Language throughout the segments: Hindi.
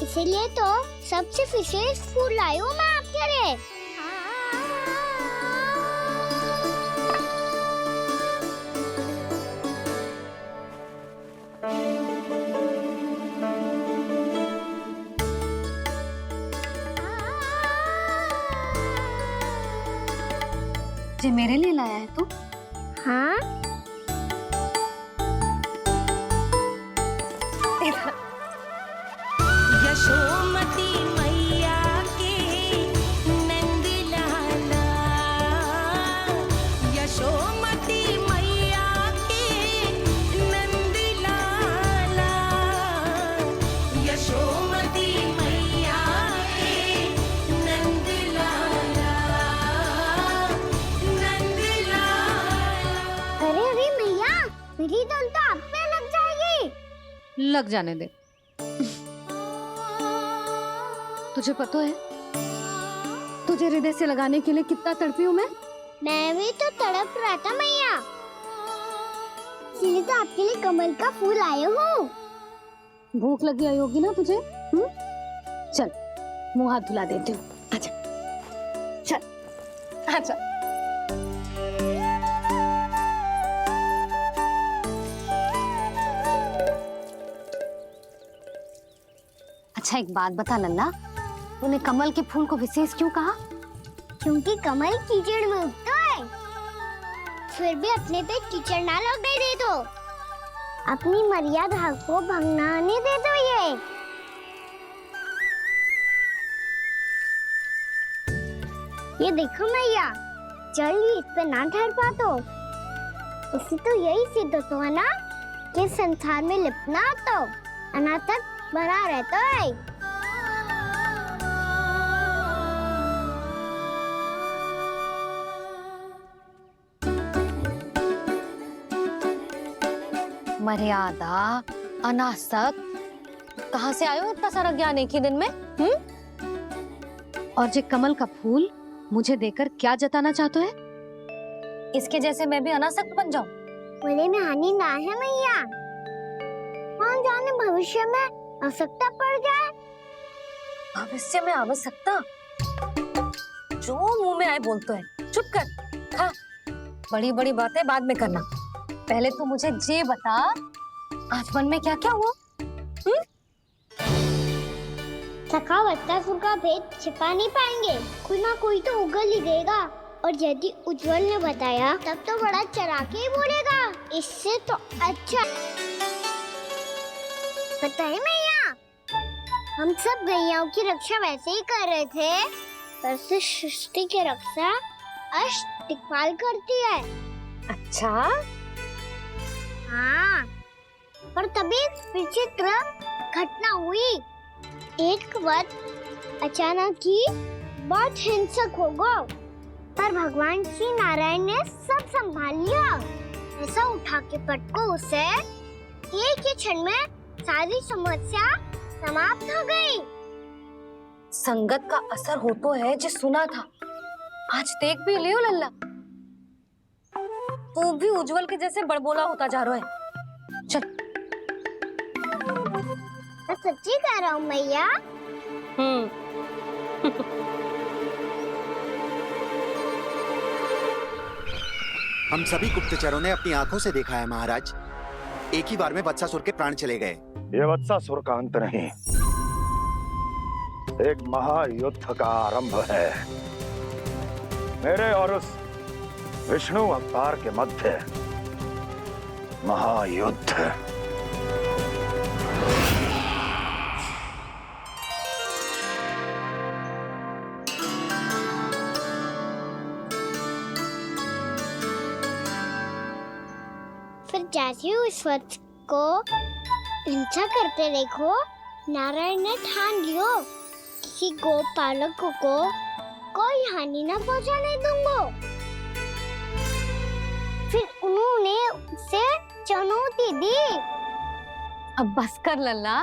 इसीलिए तो सबसे विशेष फूल लाई हूँ मैं आपके लिए। ये मेरे लिए लाया है तू? हाँ, यशोमती मैया के नंद लाला, यशोमती मैया के नंद लाला, यशोमती मैया के नंद लाला, नंद लाला। अरे अरे मैया, मेरी धुन तो आप पे लग जाएगी। लग जाने दे। तुझे पता है तुझे हृदय से लगाने के लिए कितना तड़पी हूँ मैं भी तो तड़प रहा था मैया, इसीलिए तो आपके लिए कमल का फूल आए हूँ। भूख लगी आई होगी ना तुझे? चल मुंह हाथ धुला देती हूँ। आजा चल आजा। अच्छा एक बात बता लल्ला, तूने कमल के फूल को विशेष क्यों कहा? क्योंकि कमल कीचड़ में उगता है, फिर भी अपने पे कीचड़ ना लगने दे दो, अपनी मर्यादा को भंग ना आने दे दो। ये देखो मैया, जल ही इस पे ना ठहर पा तो उसे तो यही सिद्ध होता है ना कि संसार में लिपना तो अनाथ तक बना रहता है। मर्यादा, अनासक, कहाँ से आयो इतना सारा ज्ञान एक ही दिन में? और जे कमल का फूल मुझे देकर क्या जताना चाहते है? इसके जैसे मैं भी अनासक्त बन जाऊं? बोले में हानि ना है मैया, कौन जाने भविष्य में आवश्यकता पड़ जाए। भविष्य में आवश्यकता? जो मुंह में आए बोलते हैं, चुप कर। हाँ, बड़ी बड़ी बातें बाद में करना, पहले तो मुझे ये बता आज मन में क्या क्या हुआ? सखा बत्तासुर का भेद छिपा नहीं पाएंगे, कोई ना कोई तो उगल ही देगा, और यदि उज्जवल ने बताया तब तो बड़ा चढ़ा के ही बोलेगा। इससे तो अच्छा पता है मैया, हम सब गैयाओं की रक्षा वैसे ही कर रहे थे, वैसे सृष्टि की रक्षा अष्ट दिक्पाल करती है। अच्छा, हाँ, पर तभी विचित्र घटना हुई। एक वक्त अचानक ही बहुत हिंसक हो गया, पर भगवान श्री नारायण ने सब संभाल लिया। ऐसा उठा के पटको उसे, एक ही क्षण में सारी समस्या समाप्त हो गई। संगत का असर हो तो है जो सुना था, आज देख भी लियो लल्ला, तू भी उज्जवल के जैसे बड़बोला होता जा रहा है। चल। मैं सच्ची कह रहा हूँ मैया। हम सभी गुप्तचरों ने अपनी आंखों से देखा है महाराज, एक ही बार में वत्सासुर के प्राण चले गए। ये वत्सासुर का अंत नहीं, एक महायुद्ध का आरंभ है। मेरे और उस विष्णु अवतार के मध्य महायुद्ध। फिर जैसे ही उस वत्स को हिंसा करते देखो, नारायण ने ठान लियो किसी गोपालक को कोई हानि न पहुंचाने दूंगा। फिर उन्होंने उसे चुनौती दी। अब बस कर लल्ला,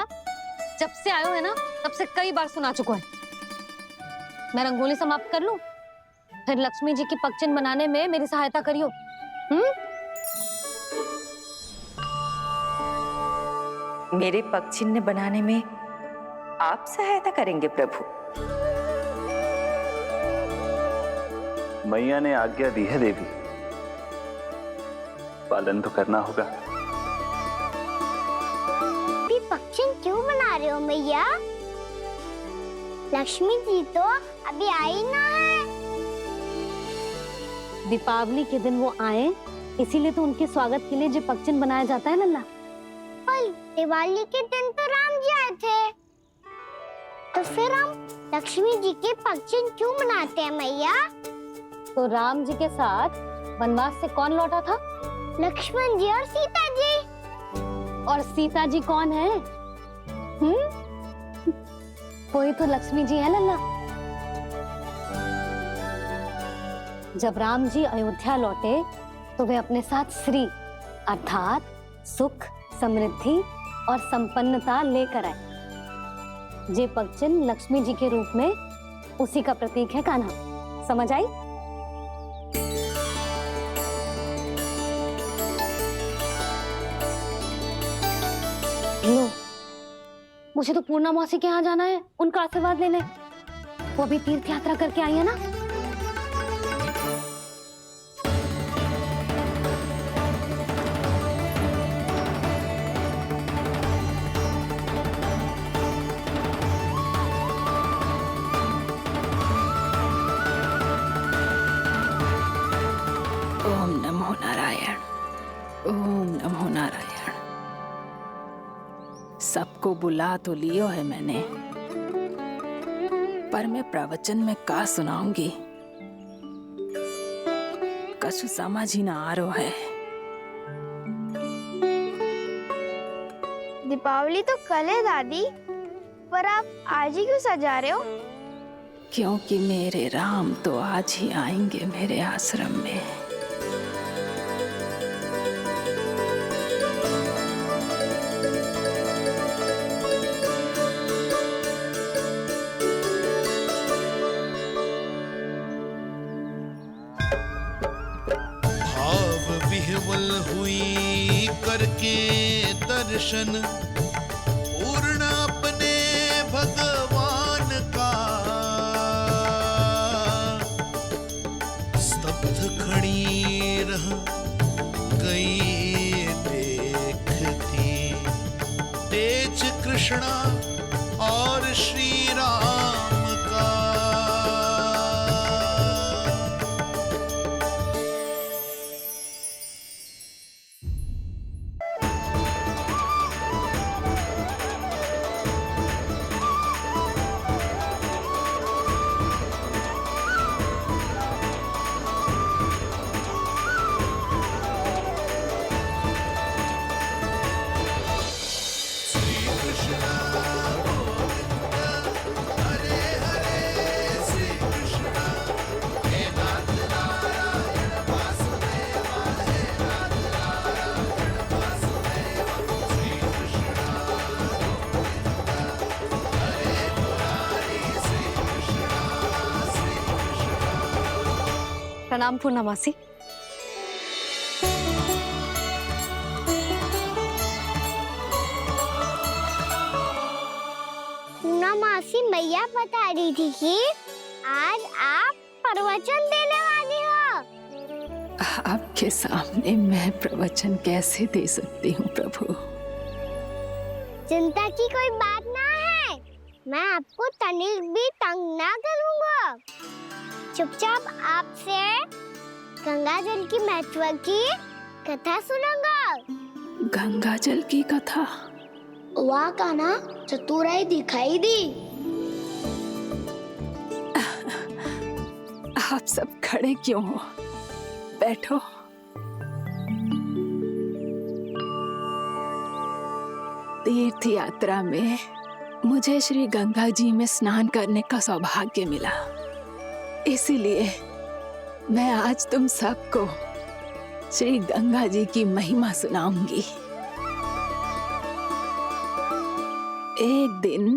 जब से आयो है ना तब से कई बार सुना चुका है। मैं रंगोली समाप्त कर लूं, फिर लक्ष्मी जी की पगचिन बनाने में मेरी सहायता करियो। मेरे पगचिन्ह बनाने में आप सहायता करेंगे प्रभु। मैया ने आज्ञा दी है देवी, पालन तो करना होगा। अभी पक्षी क्यों बना रहे हो मैया? लक्ष्मी जी तो अभी आई ना है। दीपावली के दिन वो आए, इसीलिए तो उनके स्वागत के लिए जो पक्षन बनाया जाता है लल्ला। पर दिवाली के दिन तो राम जी आए थे, तो फिर हम लक्ष्मी जी के पक्षी क्यों बनाते हैं मैया? तो राम जी के साथ वनवास से कौन लौटा था? लक्ष्मण जी और सीता जी। और सीता जी कौन है? वही तो लक्ष्मी जी है लल्ला। जब राम जी अयोध्या लौटे तो वे अपने साथ श्री अर्थात सुख, समृद्धि और संपन्नता लेकर आए। जे पक्षिन लक्ष्मी जी के रूप में उसी का प्रतीक है कान्हा। समझ आई? लो, मुझे तो पूर्णा मौसी के यहाँ जाना है उनका आशीर्वाद लेने। वो भी तीर्थ यात्रा करके आई है ना। ओम नमो नारायण, ओम नमो नारायण। सबको बुला तो लियो है मैंने, पर मैं प्रवचन में का सुनाऊंगी, कछु समझ ही ना आ रहा है। दीपावली तो कल है दादी, पर आप आज ही क्यों सजा रहे हो? क्योंकि मेरे राम तो आज ही आएंगे मेरे आश्रम में। विह्वल हुई करके दर्शन, पूर्ण अपने भगवान का, स्तब्ध खड़ी रह गई देखती, तेज कृष्णा और श्री राम का। प्रणाम पूर्णा मौसी। पूर्णा मासी मैया बता रही थी कि आज आप प्रवचन देने वाली हो। आपके सामने मैं प्रवचन कैसे दे सकती हूँ प्रभु? चिंता की कोई बात ना है, मैं आपको तनिक भी तंग ना करूँगा। चुपचाप आपसे गंगा जल की महत्व की कथा सुनूंगा। गंगा जल की कथा? वाह कान्हा, चतुराई दिखाई दी। आप सब खड़े क्यों हो? बैठो। तीर्थ यात्रा में मुझे श्री गंगा जी में स्नान करने का सौभाग्य मिला, इसीलिए मैं आज तुम सबको श्री गंगा जी की महिमा सुनाऊंगी। एक दिन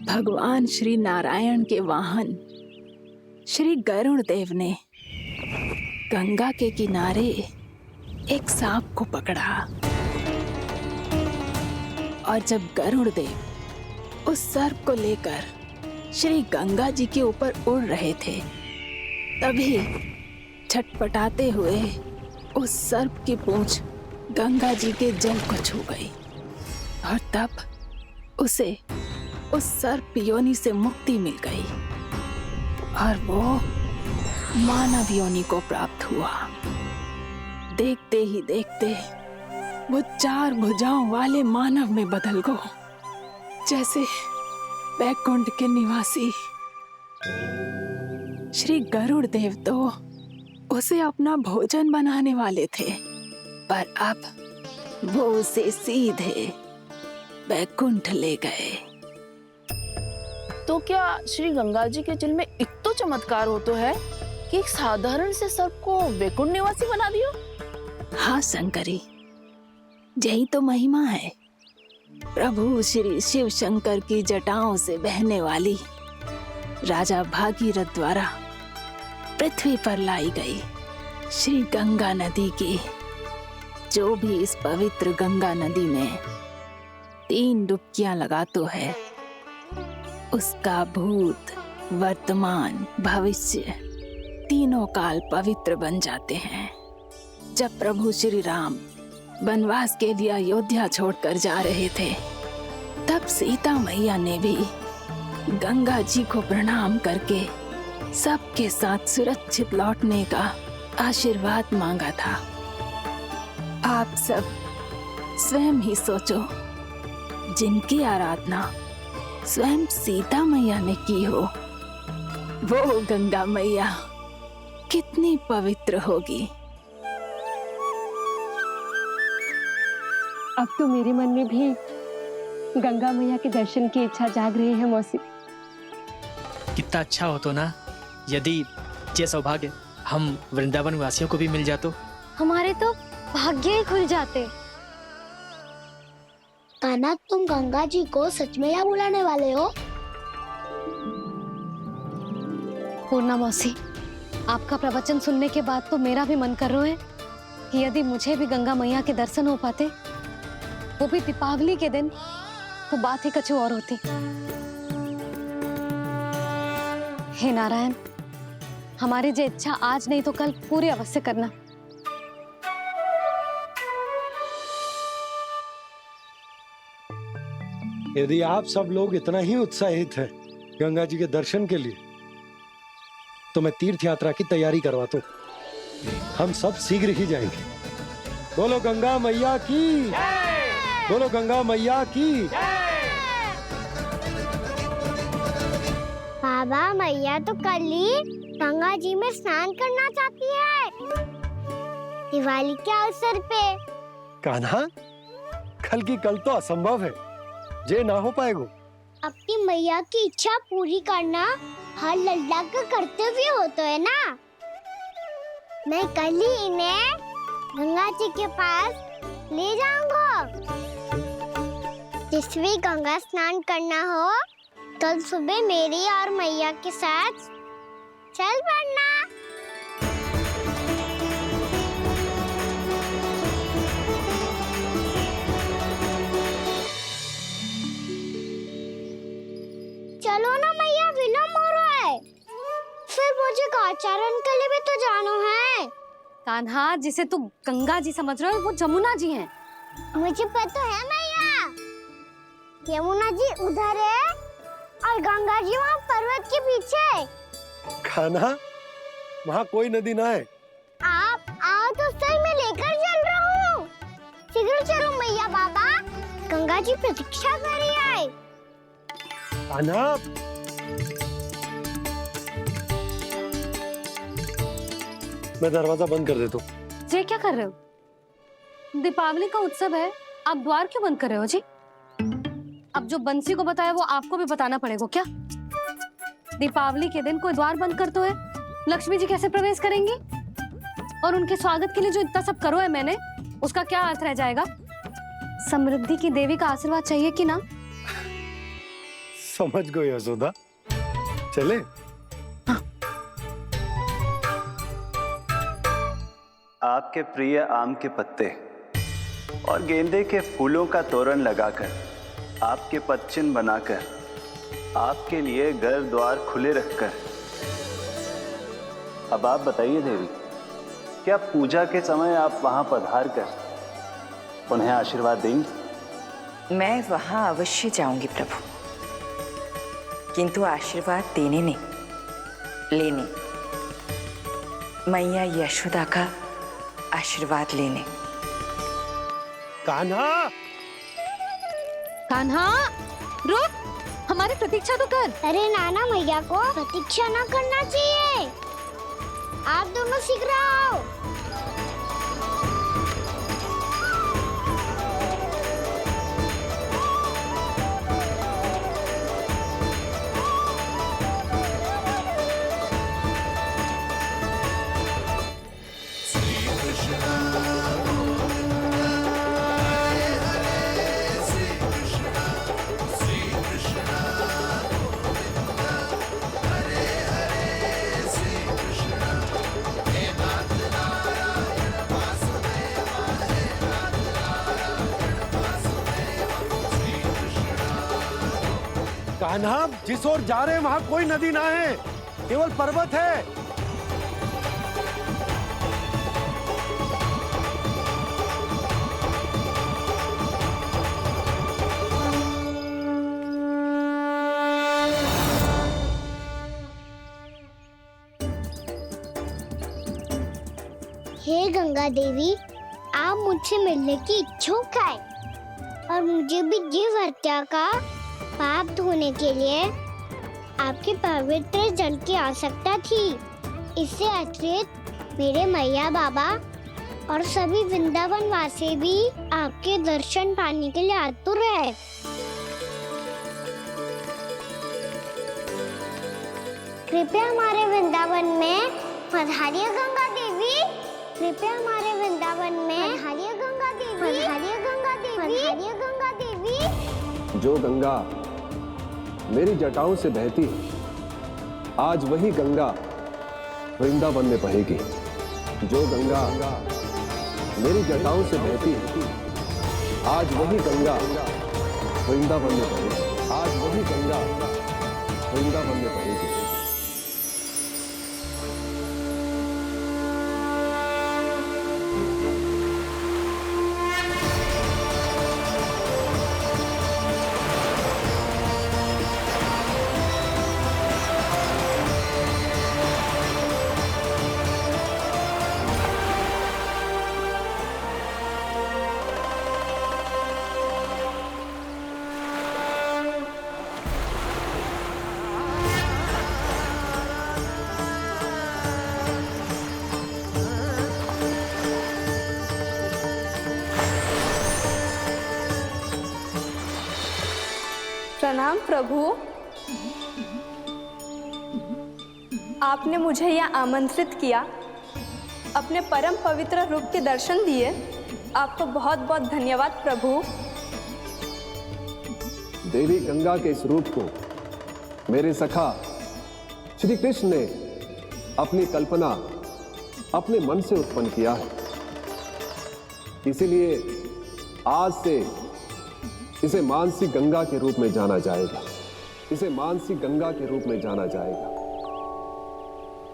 भगवान श्री नारायण के वाहन श्री गरुड़ देव ने गंगा के किनारे एक सांप को पकड़ा, और जब गरुड़ देव उस सर्प को लेकर श्री गंगा जी के ऊपर उड़ रहे थे, तभी छटपटाते हुए उस सर्प की पूंछ गंगा जी के जल को छू गई और तब उसे उस सर्प योनि से मुक्ति मिल गई और वो मानव योनि को प्राप्त हुआ। देखते ही देखते वो 4 भुजाओं वाले मानव में बदल गो, जैसे बैकुंठ के निवासी श्री गरुड़ देव तो उसे अपना भोजन बनाने वाले थे, पर अब वो उसे सीधे बैकुंठ ले गए। तो क्या श्री गंगा जी के जल में इतना चमत्कार हो तो है कि एक साधारण से सर्प को वैकुंठ निवासी बना दियो? हाँ शंकरी, यही तो महिमा है। प्रभु श्री शिव शंकर की जटाओं से बहने वाली राजा भागीरथ द्वारा पृथ्वी पर लाई गई श्री गंगा नदी की, जो भी इस पवित्र गंगा नदी में 3 डुबकियां लगातो है, उसका भूत, वर्तमान, भविष्य तीनों काल पवित्र बन जाते हैं। जब प्रभु श्री राम वनवास के लिए अयोध्या छोड़कर जा रहे थे, तब सीता मैया ने भी गंगा जी को प्रणाम करके सबके साथ सुरक्षित लौटने का आशीर्वाद मांगा था। आप सब स्वयं ही सोचो, जिनकी आराधना स्वयं सीता मैया ने की हो, वो गंगा मैया कितनी पवित्र होगी। अब तो मेरे मन में भी गंगा मैया के दर्शन की इच्छा जाग रही है मौसी। कितना अच्छा हो तो ना यदि ये सौभाग्य हम वृंदावन वासियों को भी मिल जातो। हमारे तो भाग्य ही खुल जाते। कान्हा, तुम गंगा जी को सच में यहाँ बुलाने वाले हो? पूर्णा मौसी, आपका प्रवचन सुनने के बाद तो मेरा भी मन कर रहा है कि यदि मुझे भी गंगा मैया के दर्शन हो पाते, वो भी दीपावली के दिन, तो बात ही कुछ और होती। हे नारायण, हमारी जो इच्छा आज नहीं तो कल पूरी अवश्य करना। यदि आप सब लोग इतना ही उत्साहित हैं गंगा जी के दर्शन के लिए, तो मैं तीर्थ यात्रा की तैयारी करवाता हूँ। हम सब शीघ्र ही जाएंगे। बोलो गंगा मैया की, बोलो गंगा मैया की। बाबा, मैया तो कल ही गंगा जी में स्नान करना चाहती है, दिवाली के अवसर पे। कान्हा, कल की कल तो असंभव है, जे ना हो पाएगा। अपनी मैया की इच्छा पूरी करना हर लल्ला का कर्तव्य होता है ना। मैं कल ही इन्हें गंगा जी के पास ले जाऊंगा। जिस भी गंगा स्नान करना हो, कल सुबह मेरी और मैया के साथ चल पड़ना। चलो ना मैया, विलम्ब हो रहा है। फिर मुझे काचारण के लिए भी तो जाना है। कान्हा, जिसे तू गंगा जी समझ रहे हो, वो जमुना जी हैं। मुझे पता है मैया, यमुना जी उधर है और गंगा जी वहाँ पर्वत के पीछे। कान्हा, वहाँ कोई नदी ना है। आप आओ तो सही, मैं लेकर चल रहा हूँ। शीघ्र चलो मैया। बाबा, गंगा जी प्रतीक्षा कर रही है। कान्हा, मैं दरवाजा बंद कर देता हूँ। ये क्या कर रहे हो? दीपावली का उत्सव है, आप द्वार क्यों बंद कर रहे हो जी? अब जो बंसी को बताया वो आपको भी बताना पड़ेगा क्या? दीपावली के दिन कोई द्वार बंद कर तो है, लक्ष्मी जी कैसे प्रवेश करेंगी? और उनके स्वागत के लिए जो इतना सब करो है मैंने, उसका क्या अर्थ रह जाएगा? समृद्धि की देवी का आशीर्वाद चाहिए कि ना? समझ गई यशोदा, चले। हाँ। आपके प्रिय आम के पत्ते और गेंदे के फूलों का तोरण लगाकर आपके पद चिन्ह बनाकर, आपके लिए घर द्वार खुले रखकर। अब आप बताइए देवी, क्या पूजा के समय आप वहां पधार कर उन्हें आशीर्वाद देंगी? मैं वहां अवश्य जाऊंगी प्रभु, किंतु आशीर्वाद देने नहीं, लेने, मैया यशोदा का आशीर्वाद लेने। कान्हा, कान्हा रुक, हमारी प्रतीक्षा तो कर। अरे नाना, मैया को प्रतीक्षा ना करना चाहिए। आप दोनों शीघ्र आओ। कान्हा, जिस ओर जा रहे हैं वहां कोई नदी ना है, केवल पर्वत है। हे गंगा देवी, आप मुझसे मिलने की इच्छुक है और मुझे भी जीव हत्या का पाप धोने के लिए आपके पवित्र जल की आवश्यकता थी। इससे अतिरिक्त मेरे मैया बाबा और सभी वृंदावन वासी भी आपके दर्शन पाने के लिए आतुर है। कृपया हमारे वृंदावन में पधारिए गंगा देवी। कृपया हमारे वृंदावन में पधारिए गंगा देवी। पधारिए गंगा देवी। पधारिए गंगा देवी। जो गंगा मेरी जटाओं से बहती है, आज वही गंगा वृंदावन में बहेगी। जो गंगा मेरी जटाओं से बहती है, आज वही गंगा वृंदावन में बहेगी। आज वही गंगा वृंदावन में बहेगी। प्रणाम प्रभु, आपने मुझे यह आमंत्रित किया, अपने परम पवित्र रूप के दर्शन दिए। आपको बहुत बहुत धन्यवाद प्रभु। देवी गंगा के इस रूप को मेरे सखा श्री कृष्ण ने अपनी कल्पना अपने मन से उत्पन्न किया है। इसीलिए आज से इसे मानसी गंगा के रूप में जाना जाएगा। इसे मानसी गंगा के रूप में जाना जाएगा।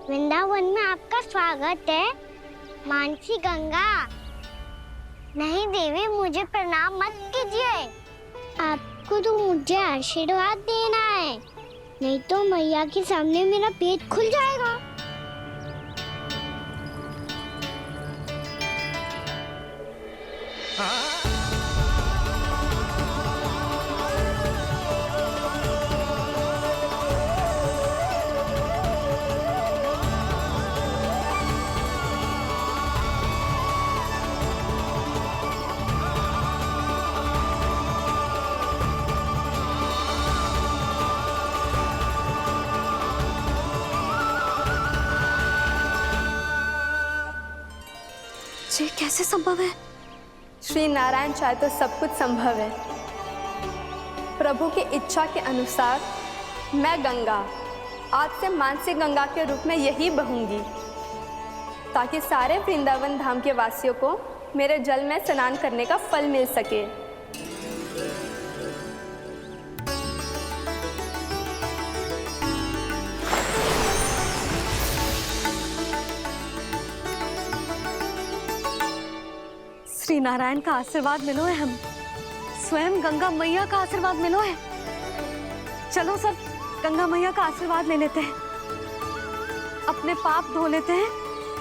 वृंदावन में आपका स्वागत है मानसी गंगा। नहीं देवी, मुझे प्रणाम मत कीजिए। आपको तो मुझे आशीर्वाद देना है, नहीं तो मैया के सामने मेरा पेट खुल जाएगा। ये कैसे संभव है? श्री नारायण चाहे तो सब कुछ संभव है। प्रभु की इच्छा के अनुसार मैं गंगा आज से मानसी गंगा के रूप में यही बहूंगी, ताकि सारे वृंदावन धाम के वासियों को मेरे जल में स्नान करने का फल मिल सके। नारायण का आशीर्वाद मिलो है, हम स्वयं गंगा मैया का आशीर्वाद मिलो है। चलो सब गंगा मैया का आशीर्वाद ले लेते हैं, अपने पाप धो लेते हैं,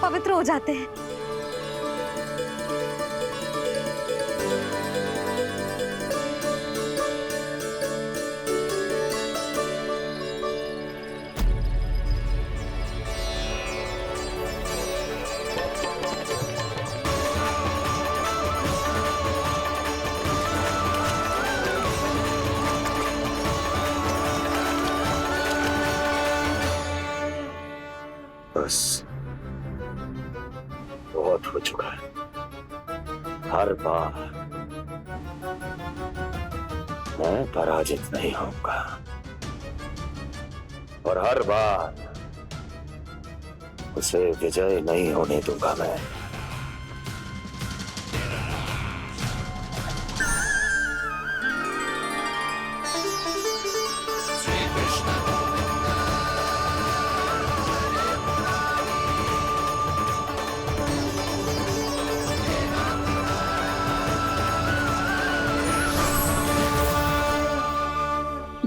पवित्र हो जाते हैं। बस बहुत हो चुका है। हर बार मैं पराजित नहीं होऊंगा और हर बार उसे विजय नहीं होने दूंगा मैं।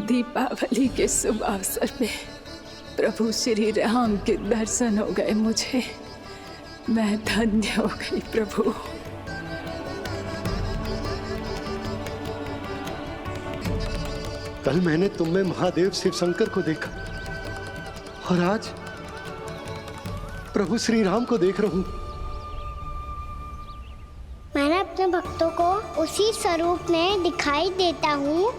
दीपावली के शुभ अवसर में प्रभु श्री राम के दर्शन हो गए मुझे। मैं धन्य हो गई प्रभु। कल मैंने तुम में महादेव शिव शंकर को देखा और आज प्रभु श्री राम को देख रहा हूं। मैंने अपने भक्तों को उसी स्वरूप में दिखाई देता हूँ,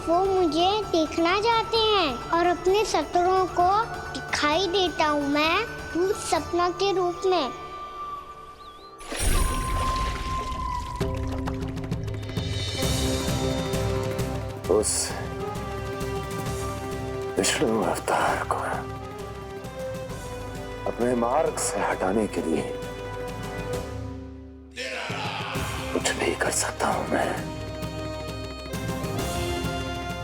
वो मुझे देखना चाहते हैं और अपने शत्रुओं को दिखाई देता हूँ मैं भूत सपना के रूप में। उस विष्णु अवतार को अपने मार्ग से हटाने के लिए कुछ भी कर सकता हूं मैं,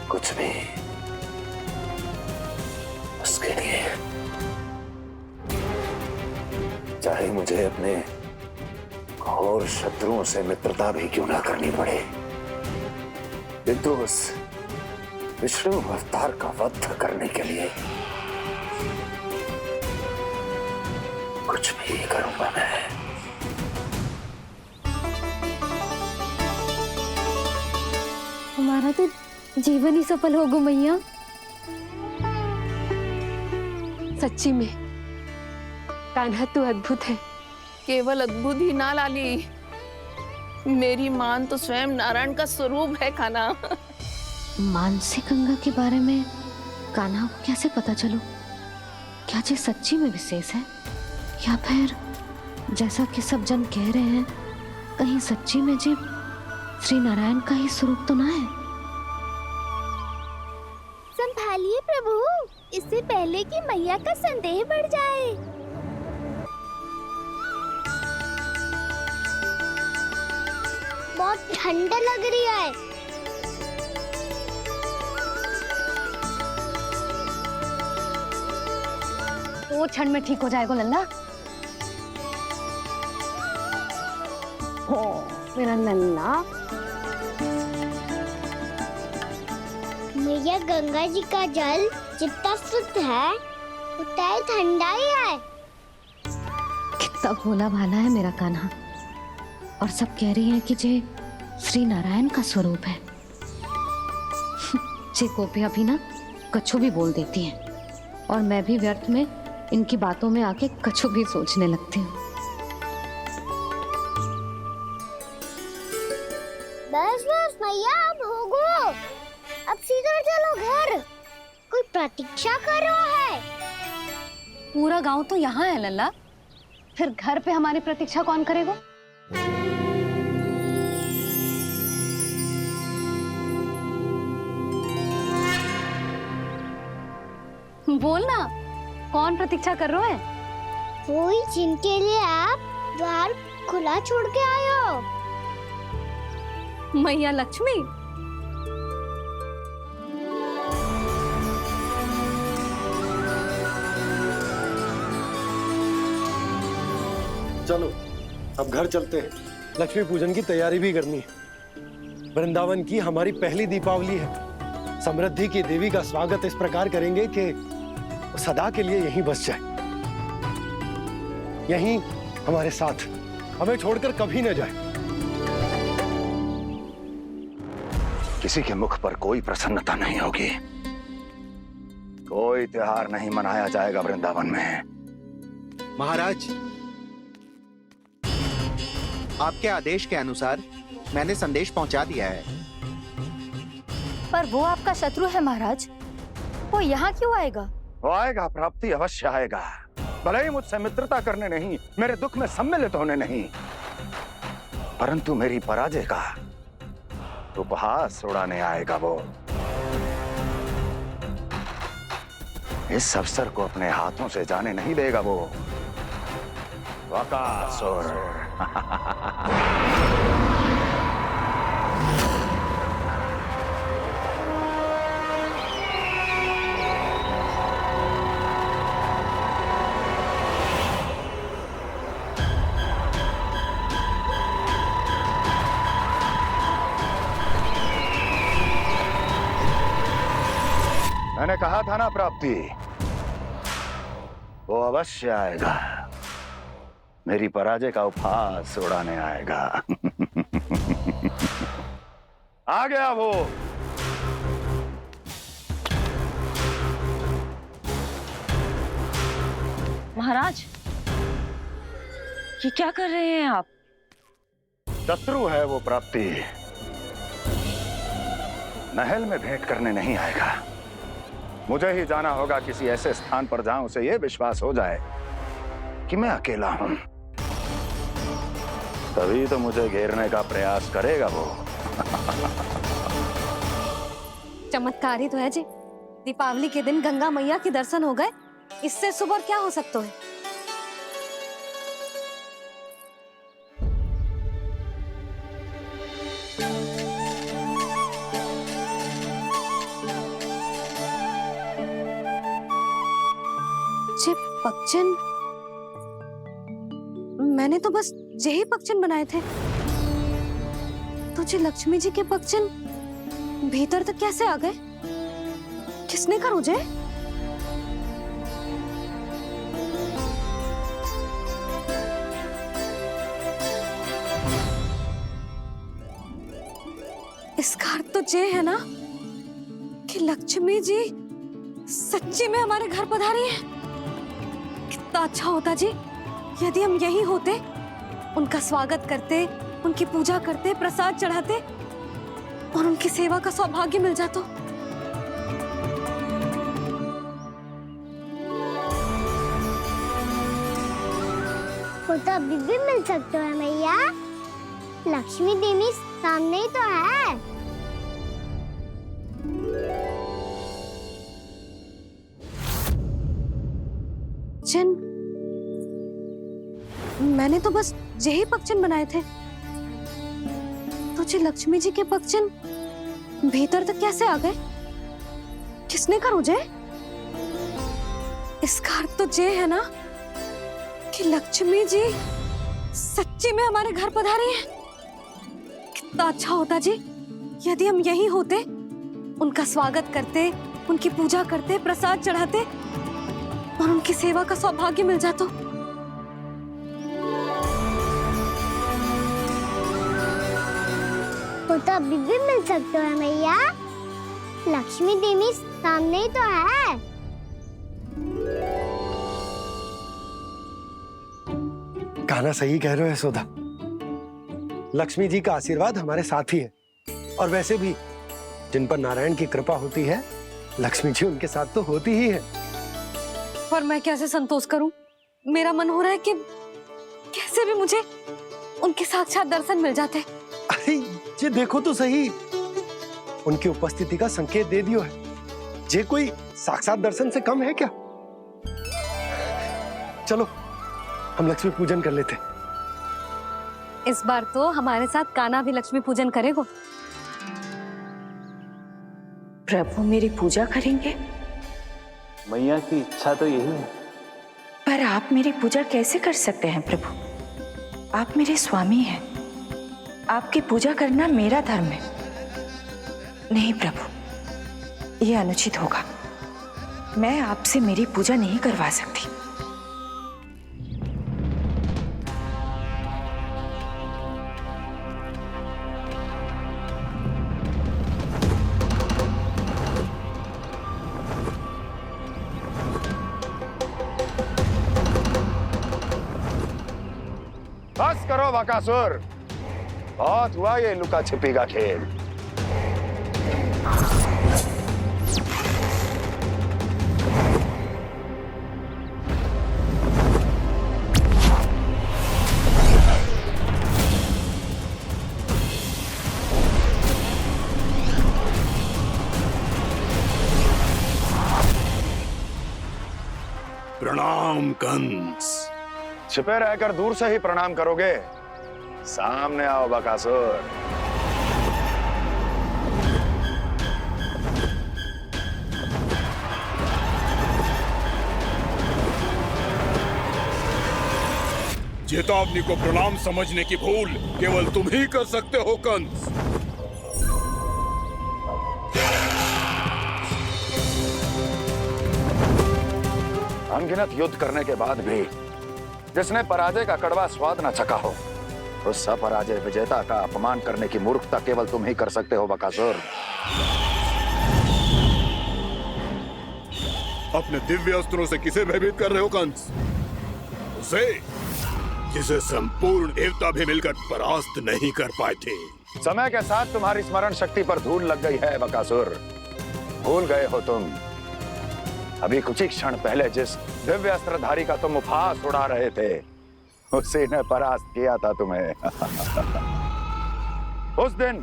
कुछ भी। उसके लिए चाहे मुझे अपने घोर शत्रुओं से मित्रता भी क्यों ना करनी पड़े, किंतु उस विष्णु अवतार का वध करने के लिए कुछ भी करूंगा मैं। हमारा तो जीवन ही सफल होगा मैया। सच्ची में कान्हा तू अद्भुत है। केवल अद्भुत ही ना लाली, मेरी मान तो स्वयं नारायण का स्वरूप है कान्हा। मानसी गंगा के बारे में कान्हा को कैसे पता चलो? क्या ये सच्ची में विशेष है या फिर जैसा कि सब जन कह रहे हैं, कहीं सच्ची में जी श्री नारायण का ही स्वरूप तो ना है? संभालिए प्रभु, इससे पहले कि मैया का संदेह बढ़ जाए। बहुत ठंडा लग रही है। वो क्षण में ठीक हो जाएगा लल्ला। हो मेरा लल्ला। मैया गंगा जी का जल जितना शुद्ध है उतना ही ठंडा ही है। कितना भोला भाला है मेरा कान्हा। और सब कह रही हैं कि जे श्री नारायण का स्वरूप है। जे गोपियां भी ना कछु भी बोल देती हैं और मैं भी व्यर्थ में इनकी बातों में आके कछु भी सोचने लगती हूँ। बस बस मैया, अब होगो, अब सीधा चलो घर। कोई प्रतीक्षा कर रहा है। पूरा गांव तो यहाँ है लल्ला, फिर घर पे हमारी प्रतीक्षा कौन करेगा? बोल ना, कौन प्रतीक्षा कर रहे हैं? वही जिनके लिए आप द्वार खुला छोड़ के आए हो। मैया लक्ष्मी। चलो अब घर चलते हैं। लक्ष्मी पूजन की तैयारी भी करनी है। वृंदावन की हमारी पहली दीपावली है। समृद्धि की देवी का स्वागत इस प्रकार करेंगे कि वो सदा के लिए यहीं बस जाए, यहीं हमारे साथ, हमें छोड़कर कभी न जाए। किसी के मुख पर कोई प्रसन्नता नहीं होगी, कोई त्योहार नहीं मनाया जाएगा वृंदावन में। महाराज, आपके आदेश के अनुसार मैंने संदेश पहुंचा दिया है। पर वो आपका शत्रु है महाराज, वो यहाँ क्यों आएगा? वो आएगा, प्राप्ति अवश्य आएगा। भले ही मुझसे मित्रता करने नहीं, मेरे दुख में सम्मिलित होने नहीं, परंतु मेरी पराजय का उपहास उड़ाने आएगा वो। इस अवसर को अपने हाथों से जाने नहीं देगा वो। वकासुर। मैंने कहा था ना प्राप्ति, वो अवश्य आएगा, मेरी पराजय का उपहास उड़ाने आएगा। आ गया वो। महाराज, ये क्या कर रहे हैं आप? शत्रु है वो प्राप्ति, महल में भेंट करने नहीं आएगा। मुझे ही जाना होगा किसी ऐसे स्थान पर जहां उसे यह विश्वास हो जाए कि मैं अकेला हूं, तभी तो मुझे घेरने का प्रयास करेगा वो। चमत्कारी तो है जी, दीपावली के दिन गंगा मैया के दर्शन हो गए, इससे सुपर क्या हो सकता है? जे पक्षन, मैंने तो बस यही पक्षन बनाए थे, तुझे लक्ष्मी जी के पक्षन भीतर तक कैसे आ गए? किसने कर मुझे? इसका अर्थ तो ये है ना कि लक्ष्मी जी सच्ची में हमारे घर पधारी है। कितना अच्छा होता जी यदि हम यही होते, उनका स्वागत करते, उनकी पूजा करते, प्रसाद चढ़ाते और उनकी सेवा का सौभाग्य मिल जाता। वो तो अभी भी मिल सकते हैं मैया, लक्ष्मी देवी सामने ही तो है। जिन, मैंने तो बस यही पक्षन बनाए थे, तुझे लक्ष्मी जी के पक्षन भीतर तक कैसे आ गए? किसने कर मुझे? इसका अर्थ तो ये है ना कि लक्ष्मी जी सच्ची में हमारे घर पधारी है। कितना अच्छा होता जी यदि हम यही होते, उनका स्वागत करते, उनकी पूजा करते, प्रसाद चढ़ाते और उनकी सेवा का सौभाग्य मिल जाता। वो तो अभी भी मिल सकते हैं मैया, लक्ष्मी देवी सामने ही तो है। कहना सही कह रहे हो यशोदा, लक्ष्मी जी का आशीर्वाद हमारे साथ ही है, और वैसे भी जिन पर नारायण की कृपा होती है, लक्ष्मी जी उनके साथ तो होती ही है। पर मैं कैसे संतोष करूं? मेरा मन हो रहा है कि कैसे भी मुझे उनके साक्षात दर्शन मिल जाते। अरे ये देखो तो सही, उनकी उपस्थिति का संकेत दे दियो है। ये कोई साक्षात दर्शन से कम है क्या? चलो हम लक्ष्मी पूजन कर लेते। इस बार तो हमारे साथ कान्हा भी लक्ष्मी पूजन करेगा। प्रभु मेरी पूजा करेंगे? मैया की इच्छा तो यही है। पर आप मेरी पूजा कैसे कर सकते हैं प्रभु? आप मेरे स्वामी हैं, आपकी पूजा करना मेरा धर्म है। नहीं प्रभु, ये अनुचित होगा। मैं आपसे मेरी पूजा नहीं करवा सकती। बस करो बकासुर, बहुत हुआ ये लुका छिपी का खेल। प्रणाम कंस। छिपे रहकर दूर से ही प्रणाम करोगे? सामने आओ बकासुर। चेतावनी को प्रणाम समझने की भूल केवल तुम ही कर सकते हो कंस। अनगिनत युद्ध करने के बाद भी जिसने पराजय का कड़वा स्वाद न चखा हो, उस अपराजय विजेता का अपमान करने की मूर्खता केवल तुम ही कर सकते हो बकासुर। अपने दिव्य अस्त्रों से किसे भयभीत कर रहे हो कंस? उसे जिसे संपूर्ण देवता भी मिलकर परास्त नहीं कर पाए थे। समय के साथ तुम्हारी स्मरण शक्ति पर धूल लग गई है बकासुर। भूल गए हो तुम अभी कुछ ही क्षण पहले जिस दिव्य अस्त्रधारी का तुम उपहास उड़ा रहे थे, उसी ने परास्त किया था तुम्हें। उस दिन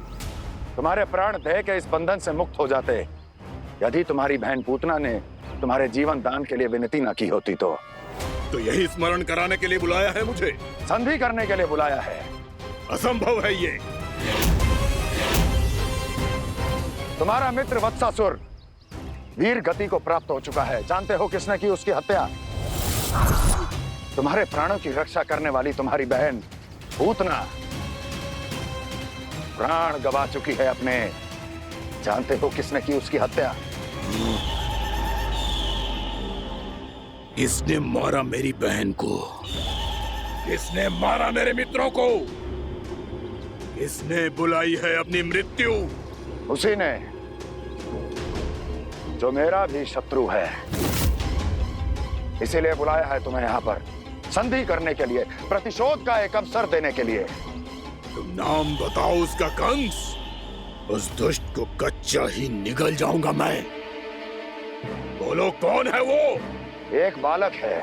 तुम्हारे प्राण देह के इस बंधन से मुक्त हो जाते यदि तुम्हारी बहन पूतना ने तुम्हारे जीवन दान के लिए विनती न की होती तो। यही स्मरण कराने के लिए बुलाया है मुझे? संधि करने के लिए बुलाया है। असंभव है ये। तुम्हारा मित्र वत्सासुर वीर गति को प्राप्त हो चुका है। जानते हो किसने की उसकी हत्या? तुम्हारे प्राणों की रक्षा करने वाली तुम्हारी बहन पूतना प्राण गवा चुकी है अपने। जानते हो किसने की उसकी हत्या? इसने मारा मेरी बहन को, इसने मारा मेरे मित्रों को, इसने बुलाई है अपनी मृत्यु। उसी ने जो मेरा भी शत्रु है, इसीलिए बुलाया है तुम्हें यहाँ पर संधि करने के लिए, प्रतिशोध का एक अवसर देने के लिए। तुम नाम बताओ उसका कंस। उस दुष्ट को कच्चा ही निगल जाऊंगा मैं। बोलो कौन है वो? एक बालक है,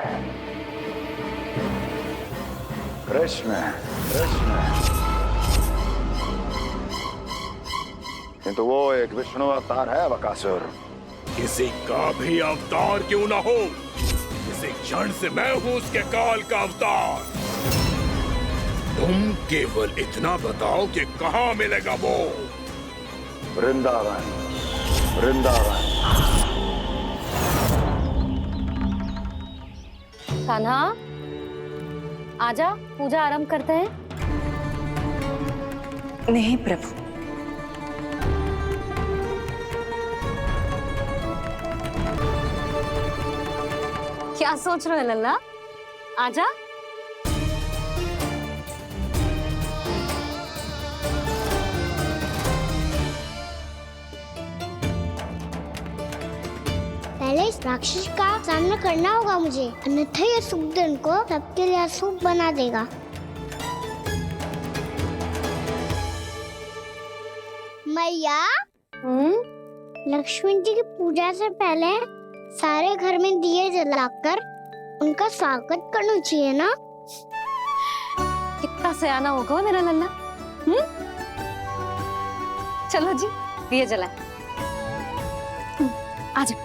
कृष्ण। कृष्ण, किंतु वो एक विष्णु अवतार है बकासुर। किसी का भी अवतार क्यों ना हो, इसी क्षण से मैं हूं उसके काल का अवतार। तुम केवल इतना बताओ कि कहां मिलेगा वो? वृंदावन। वृंदावन। कान्हा, आजा, पूजा आरंभ करते हैं। नहीं प्रभु, क्या सोच रहे हो लल्ला? आजा। पहले इस राक्षस का सामना करना होगा मुझे, अन्यथा ये शुभ दिन को सबके लिए अशुभ बना देगा। मैया, लक्ष्मण जी की पूजा से पहले सारे घर में दिए जलाकर उनका स्वागत करना चाहिए ना? कितना सयाना होगा मेरा लल्ला। चलो जी, दिए जलाए। आजा।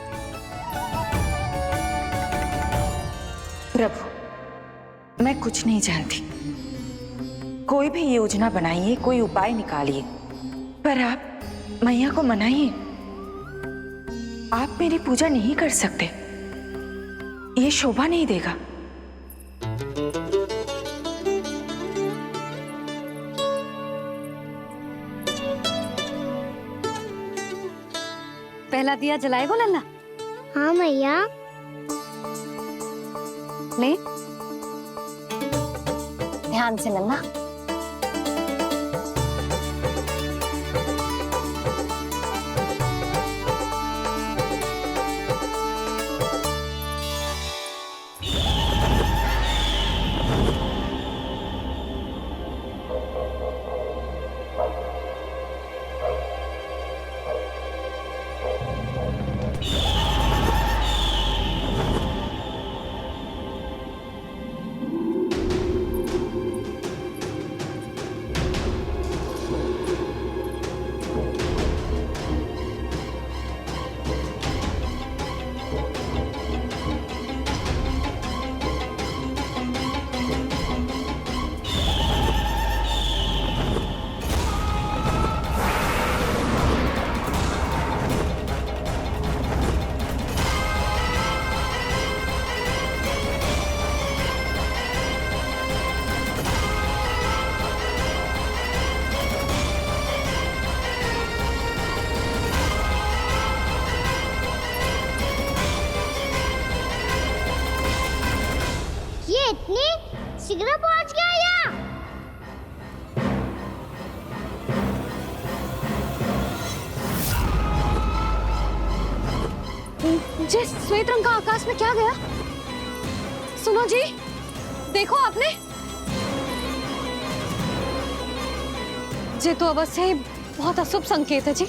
प्रभु, मैं कुछ नहीं जानती। कोई भी योजना बनाइए, कोई उपाय निकालिए, पर आप मैया को मनाइए। आप मेरी पूजा नहीं कर सकते, ये शोभा नहीं देगा। पहला दिया जलाएगो लल्ला? हाँ मैया। ले, ध्यान से लल्ला। इतनी शीघ्र पहुंच गया यहाँ। जे श्वेत रंग का आकाश में क्या गया? सुनो जी, देखो आपने, जे तो अवश्य ही बहुत अशुभ संकेत है जी।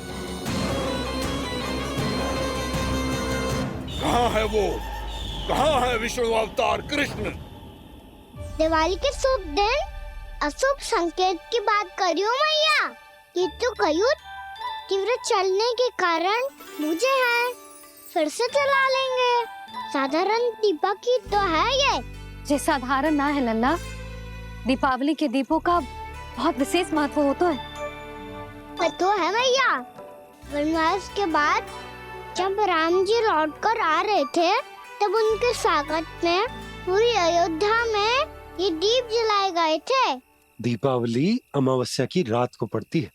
कहाँ है वो? कहाँ है विष्णु अवतार कृष्ण? दिवाली के शुभ दिन अशुभ संकेत की बात करियो मैया। ये तो कयूत तीव्र चलने के कारण मुझे है, फिर से चला लेंगे। साधारण दीपक ही तो है ये साधारण ना है लल्ला, दीपावली के दीपों का बहुत विशेष महत्व होता है। तो है मैया, वनवास के बाद जब राम जी लौटकर आ रहे थे तब उनके स्वागत में पूरी अयोध्या में ये दीप जलाए गए थे। दीपावली अमावस्या की रात को पड़ती है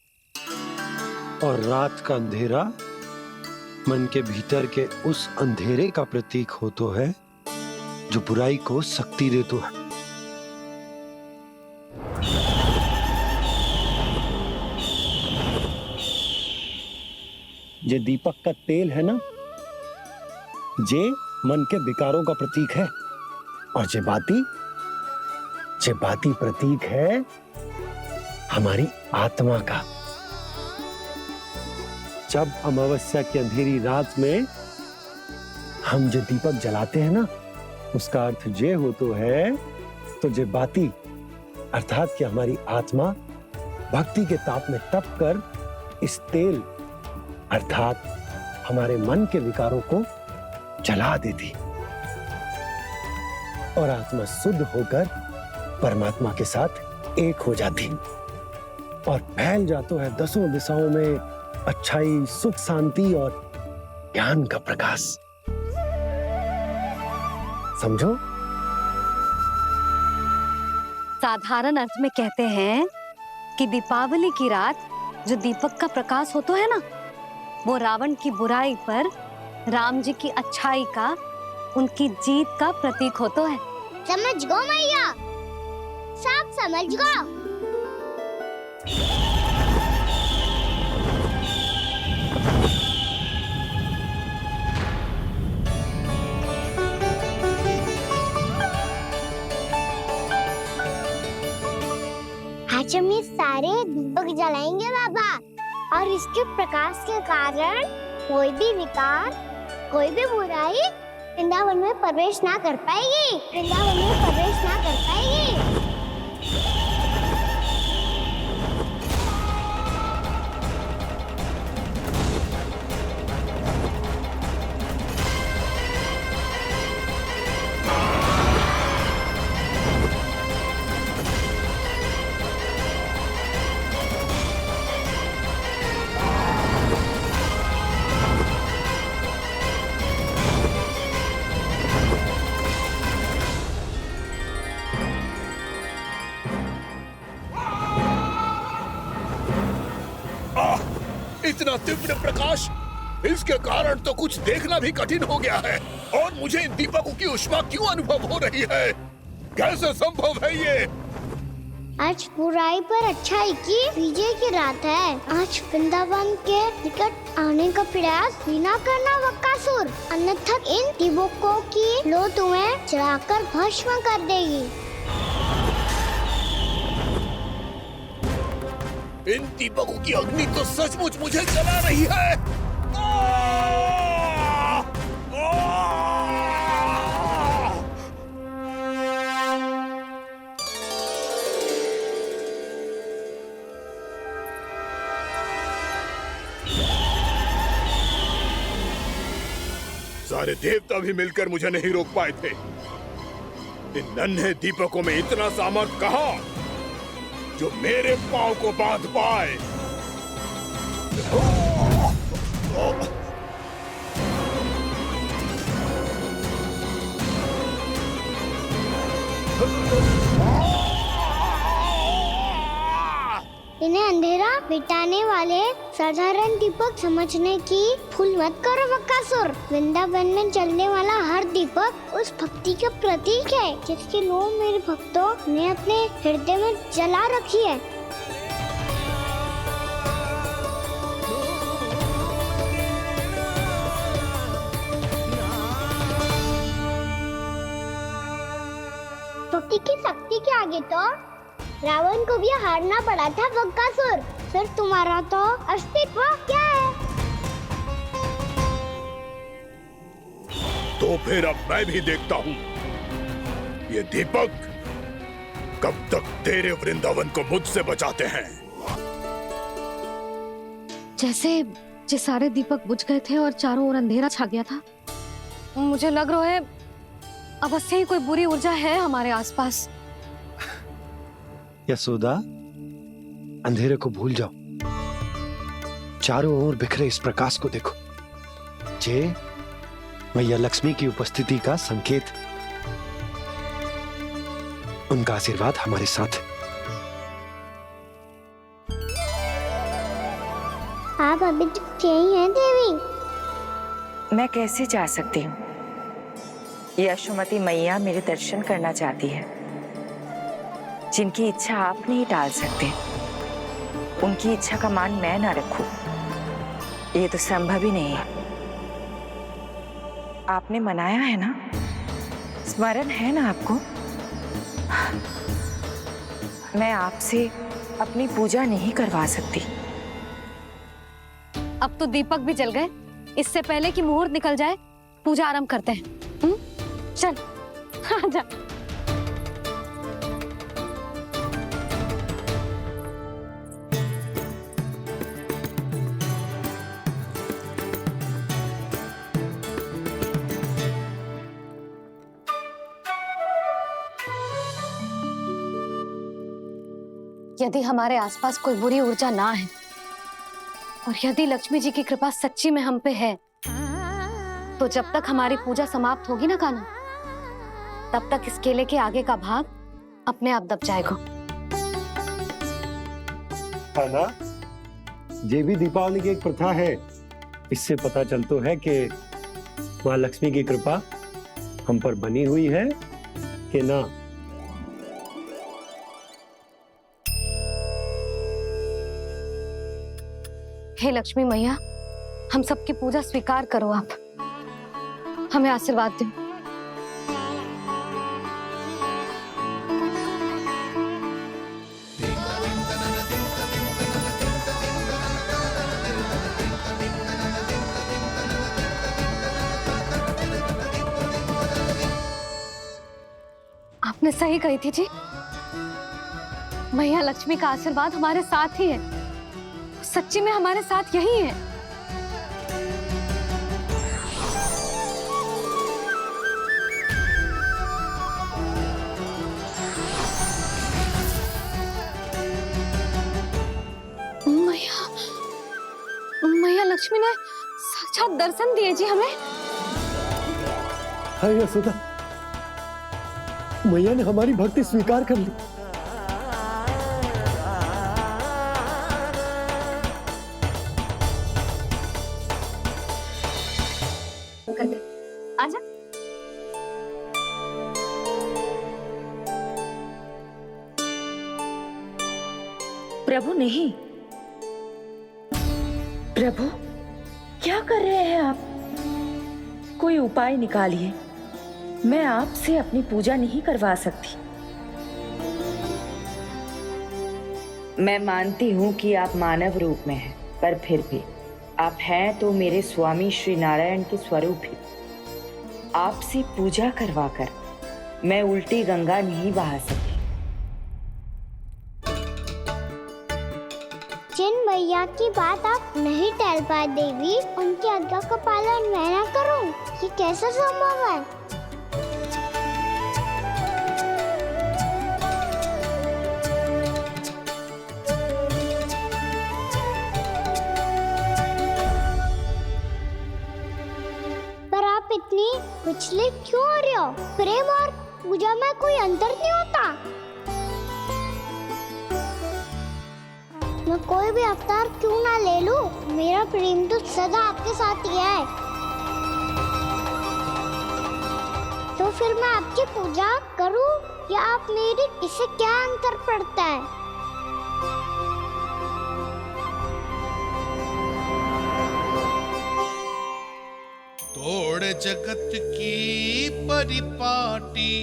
और रात का अंधेरा मन के भीतर के उस अंधेरे का प्रतीक होता है जो बुराई को शक्ति देता है। ये दीपक का तेल है ना, जे मन के विकारों का प्रतीक है, और जे बाती प्रतीक है हमारी आत्मा का। जब अमावस्या की अंधेरी रात में हम जो दीपक जलाते हैं ना, उसका अर्थ जे हो तो है, तो जे बाती अर्थात कि हमारी आत्मा भक्ति के ताप में तप कर इस तेल अर्थात हमारे मन के विकारों को जला देती और आत्मा शुद्ध होकर परमात्मा के साथ एक हो जाती और फैल जाता है दसों दिशाओं में अच्छाई, सुख, शांति और ज्ञान का प्रकाश। समझो? साधारण अर्थ में कहते हैं कि दीपावली की रात जो दीपक का प्रकाश होता है ना, वो रावण की बुराई पर राम जी की अच्छाई का, उनकी जीत का प्रतीक होता है। समझ गो मैया, सब समझ गो। आज हम ये सारे दीपक जलाएंगे बाबा, और इसके प्रकाश के कारण कोई भी विकार, कोई भी बुराई वृंदावन में प्रवेश ना कर पाएगी, वृंदावन में प्रवेश ना कर पाएगी। इतना तीव्र प्रकाश इसके कारण तो कुछ देखना भी कठिन हो गया है। और मुझे इन दीपकों की उष्मा क्यों अनुभव हो रही है? कैसे संभव है ये? आज बुराई पर अच्छाई की विजय की रात है। आज वृंदावन के निकट आने का प्रयास भी ना करना बकासुर, अन्यथा इन दीपकों की लो तुम्हें जलाकर भस्म कर देगी। इन दीपकों की अग्नि तो सचमुच मुझे जला रही है। सारे देवता भी मिलकर मुझे नहीं रोक पाए थे। इन नन्हे दीपकों में इतना सामर्थ कहां जो मेरे पांव को बांध पाए। इन्हें अंधेरा मिटाने वाले साधारण दीपक समझने की भूल मत करो बकासुर। वृंदावन में जलने वाला हर दीपक उस भक्ति का प्रतीक है जिसकी लो मेरे भक्तों ने अपने हृदय में जला रखी है। भक्ति की शक्ति के आगे तो रावण को भी हारना पड़ा था बकासुर। फिर तुम्हारा तो अस्तित्व क्या है? तो फिर अब मैं भी देखता हूँ ये दीपक कब तक तेरे वृंदावन को मुझसे बचाते हैं। जैसे सारे दीपक बुझ गए थे और चारों ओर अंधेरा छा गया था, मुझे लग रहा है अवश्य ही कोई बुरी ऊर्जा है हमारे आसपास। यशोदा, अंधेरे को भूल जाओ, चारों ओर बिखरे इस प्रकाश को देखो। जे मैया लक्ष्मी की उपस्थिति का संकेत। उनका आशीर्वाद हमारे साथ है। आप अभी तक यही हैं देवी? मैं कैसे जा सकती हूँ? यशोमती मैया मेरे दर्शन करना चाहती है। जिनकी इच्छा आप नहीं टाल सकते, उनकी इच्छा का मान मैं ना रखूं, ये तो संभव ही नहीं है। आपने मनाया है ना, स्मरण है ना आपको? मैं आपसे अपनी पूजा नहीं करवा सकती। अब तो दीपक भी जल गए, इससे पहले कि मुहूर्त निकल जाए पूजा आरंभ करते हैं। चल आजा। यदि हमारे आसपास कोई बुरी ऊर्जा ना है और यदि लक्ष्मी जी की कृपा सच्ची में हम पे है, तो जब तक हमारी पूजा समाप्त होगी ना कान्हा, तब तक इस केले के आगे का भाग अपने आप दब जाएगा। है ना? ये भी दीपावली की एक प्रथा है। इससे पता चलता है कि माँ लक्ष्मी की कृपा हम पर बनी हुई है कि ना। हे लक्ष्मी मैया, हम सबकी पूजा स्वीकार करो, आप हमें आशीर्वाद दो। आपने सही कही थी जी, मैया लक्ष्मी का आशीर्वाद हमारे साथ ही है। सच्ची में हमारे साथ यही है। मैया लक्ष्मी ने साक्षात दर्शन दिए जी हमें। हाय यशोदा, मैया ने हमारी भक्ति स्वीकार कर ली। आजा। प्रभु नहीं, प्रभु क्या कर रहे हैं आप? कोई उपाय निकालिए। मैं आपसे अपनी पूजा नहीं करवा सकती। मैं मानती हूँ कि आप मानव रूप में हैं, पर फिर भी आप हैं तो मेरे स्वामी श्री नारायण के स्वरूप ही। आपसे पूजा करवाकर मैं उल्टी गंगा नहीं बहा सकी। जिन भैया की बात आप नहीं टाल पाए देवी, उनकी आज्ञा का पालन मैं ना करूं, ये कैसे संभव है? पर आप इतनी विचलित क्यों हो रहे हो? प्रेम और पूजा में कोई अंतर नहीं होता। मैं कोई भी अवतार क्यों ना ले लूं, मेरा प्रेम तो सदा आपके साथ ही है। तो फिर मैं आपकी पूजा करूं या आप मेरी, इससे क्या अंतर पड़ता है? तोड़ जगत की परिपाटी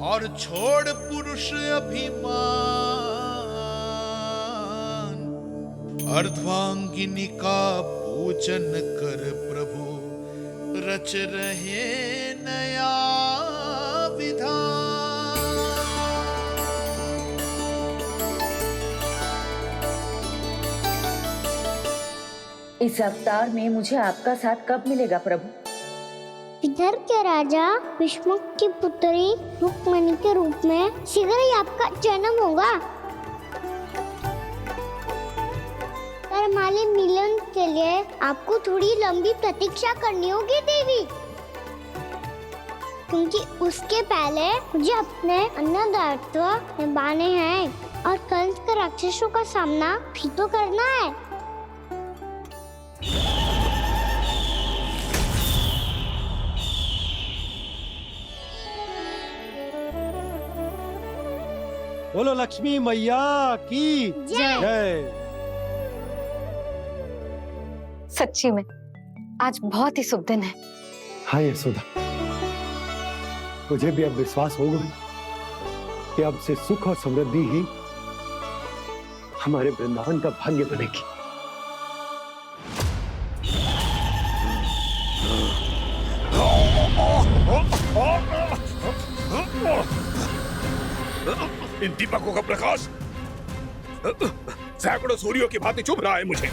और छोड़ पुरुष अभिमान, अर्धांगिनी का पूजन कर प्रभु रच रहे नया विधान। इस अवतार में मुझे आपका साथ कब मिलेगा प्रभु? इधर के राजा भीष्मक की पुत्री रुक्मणी के रूप में शीघ्र ही आपका जन्म होगा। हमारे मिलन के लिए आपको थोड़ी लंबी प्रतीक्षा करनी होगी देवी, क्योंकि उसके पहले मुझे अपने अन्य दायित्व निभाने हैं और कंस के राक्षसों का सामना भी तो करना है। बोलो लक्ष्मी मैया की जय। सच्ची में आज बहुत ही शुभ दिन है। हाँ यशोदा, मुझे भी अब विश्वास हो गया कि अब से सुख और समृद्धि ही हमारे वृंदावन का भाग्य बनेगी। इन दीपकों का प्रकाश सैकड़ों सूर्यों की भांति चुभ रहा है मुझे।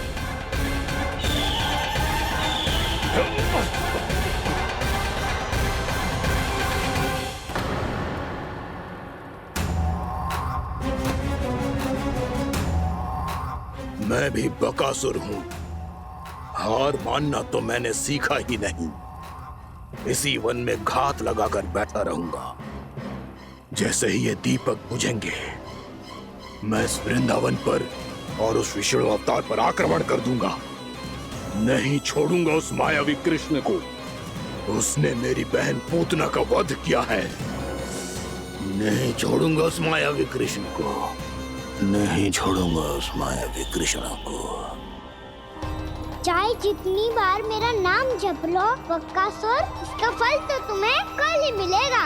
मैं भी बकासुर हूं, हार मानना तो मैंने सीखा ही नहीं। इसी वन में घात लगाकर बैठा रहूंगा। जैसे ही ये दीपक बुझेंगे, मैं इस वृंदावन पर और उस विष्णु अवतार पर आक्रमण कर दूंगा। नहीं छोड़ूंगा उस मायावी कृष्ण को। उसने मेरी बहन पूतना का वध किया है। नहीं छोड़ूंगा उस मायावी कृष्ण को। नहीं छोड़ूंगा उस मायावी कृष्ण को। चाहे जितनी बार मेरा नाम जप लो बकासुर, इसका फल तो तुम्हें कल ही मिलेगा।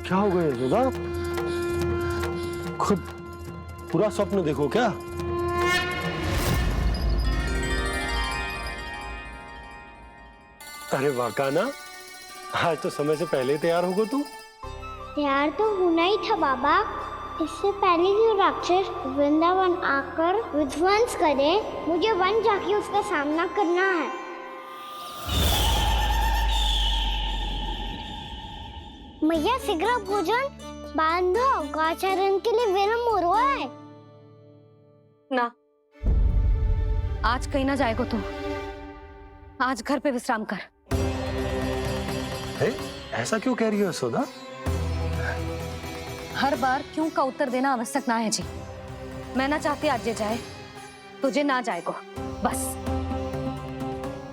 क्या हो गया यशोदा? खुद पूरा स्वप्न देखो क्या? अरे वाकाना, आज तो समय से पहले तैयार होगा तू। तैयार तो होना ही था बाबा। इससे पहले कि राक्षस वृंदावन आकर विध्वंस करे, मुझे वन जाके उसका सामना करना है। मैया शीघ्र भोजन बांधो, गौचरण के लिए विलंब हो रहा है। ना, आज कहीं ना जाएगा तुम। आज घर पे विश्राम कर। ऐसा क्यों कह रही हो यशोदा? हर बार क्यों का उत्तर देना आवश्यक ना है जी। मैं ना चाहती आज ये जाए, तुझे ना जाएगा बस।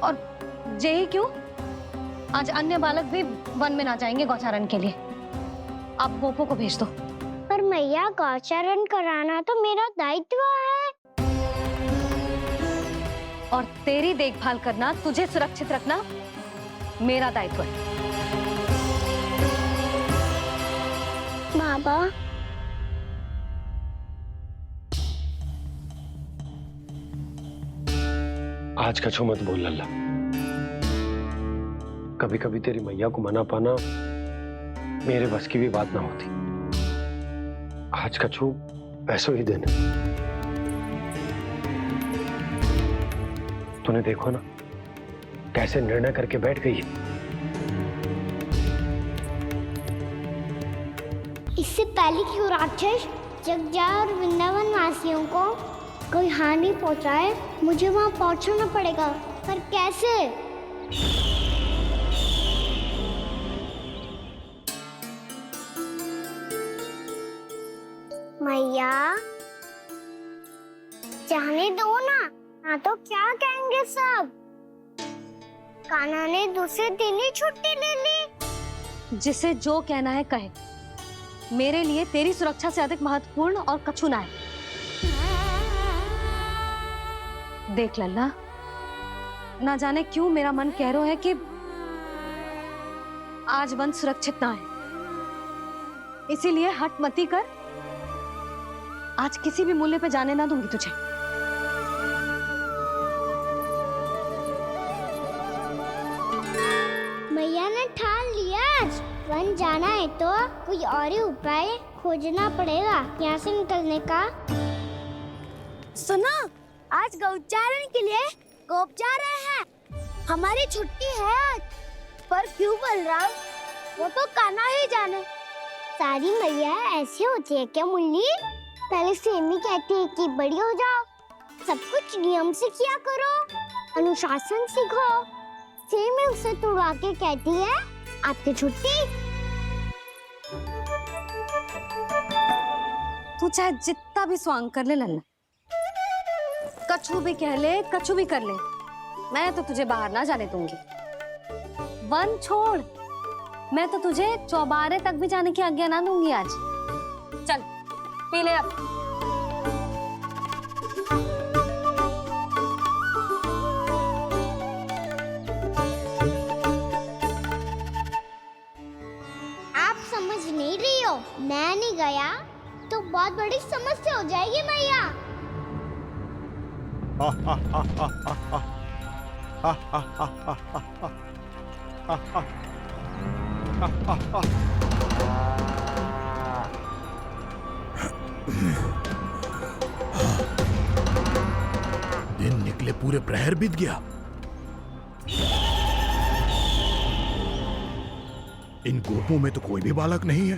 और जे ही क्यों, आज अन्य बालक भी वन में ना जाएंगे गौचारण के लिए। आप गोपो को भेज दो। पर मैया गौचरण कराना तो मेरा दायित्व है। और तेरी देखभाल करना, तुझे सुरक्षित रखना मेरा दायित्व है। बाबा, आज कछु मत बोल लल्ला। कभी कभी तेरी मैया को मना पाना मेरे बस की भी बात ना होती। आज कछु पैसों ही देने। तूने देखो ना कैसे निर्णय करके बैठ गई है। इससे पहले कि वो राक्षस जगजा और वृंदावन वासियों को कोई हानि पहुंचाए, मुझे वहां पहुंचना पड़ेगा। पर कैसे? मैया, जाने दो ना तो क्या कहेंगे सब। कान्हा ने दूसरे दिन ही छुट्टी ले ली। जिसे जो कहना है कहे। मेरे लिए तेरी सुरक्षा से अधिक महत्वपूर्ण और कछु ना है। देख लल्ला, ना जाने क्यों मेरा मन कह रहा है कि आज वन सुरक्षित ना है। इसीलिए हट मती कर। आज किसी भी मूल्य पे जाने ना दूंगी तुझे। मैया ने ठान लिया, आज वन जाना है तो कोई और ही उपाय खोजना पड़ेगा यहाँ से निकलने का। सुना, आज गौचारण के लिए गोप जा रहे हैं। हमारी छुट्टी है आज। पर क्यों बलराम? वो तो कान्हा ही जाने। सारी मैया ऐसी होती है क्या मुन्नी? पहले सेमी कहती है कि बड़ी हो जाओ, सब कुछ नियम से किया करो, अनुशासन सीखो। सेमी उसे तुड़वा के कहती है आपकी छुट्टी। तू चाहे जितना भी स्वांग कर ले लल्ला, कछु भी कह ले, कछु भी कर ले, मैं तो तुझे बाहर ना जाने दूंगी। वन छोड़, मैं तो तुझे चौबारे तक भी जाने की आज्ञा ना दूंगी आज। चल पी ले अब। आप समझ नहीं रही हो, मैं नहीं गया तो बहुत बड़ी समस्या हो जाएगी मैया। दिन निकले पूरे प्रहर बीत गया। इन गोपों में तो कोई भी बालक नहीं है,